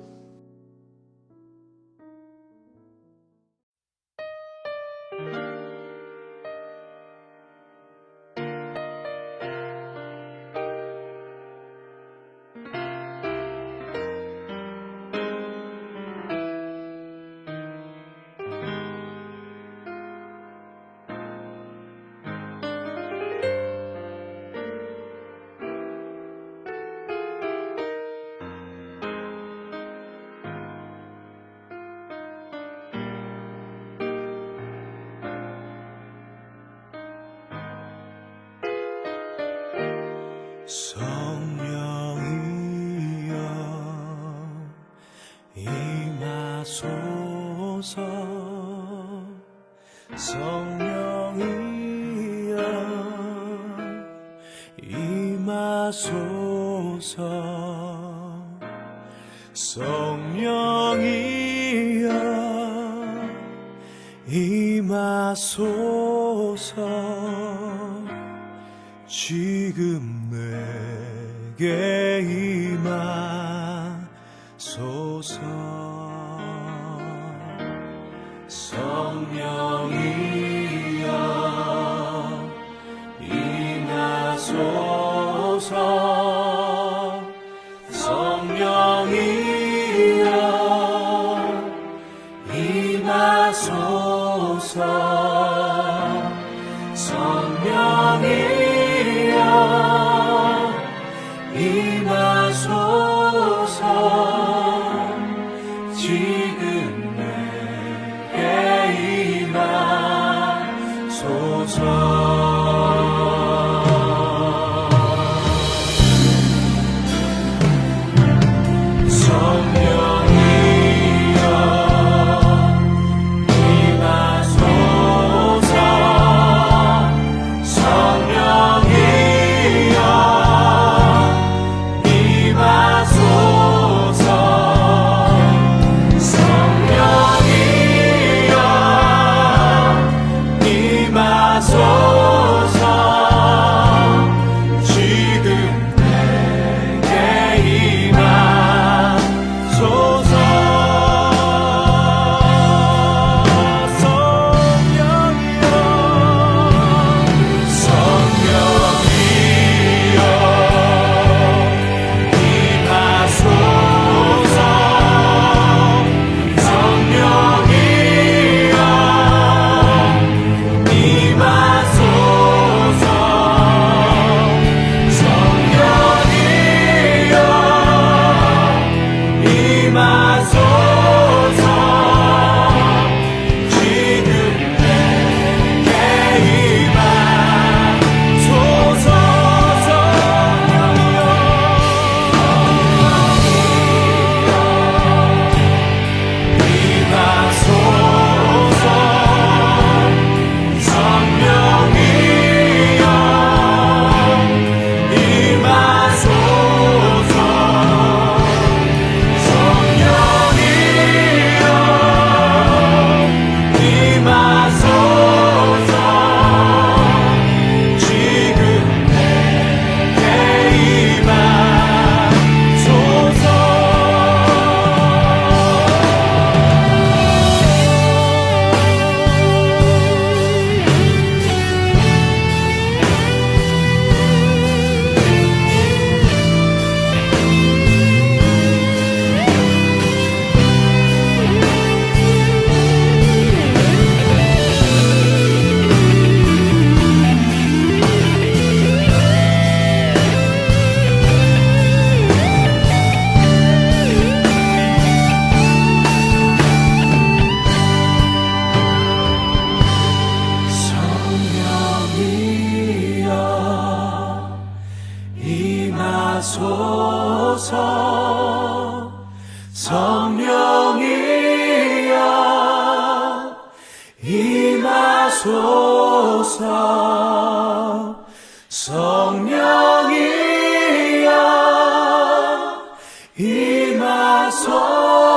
Speaker 2: 성령이여 임하소서. 성령이여 임하소서. 성령이여 임하소서. 지금 내게 임하소서. 성령이여 임하소서. 성령이여 임하소서. 성령이여 임하소서. 지금 내게
Speaker 3: 임하소서. 성령이여
Speaker 2: 임하소서. 성령이여 임하소서.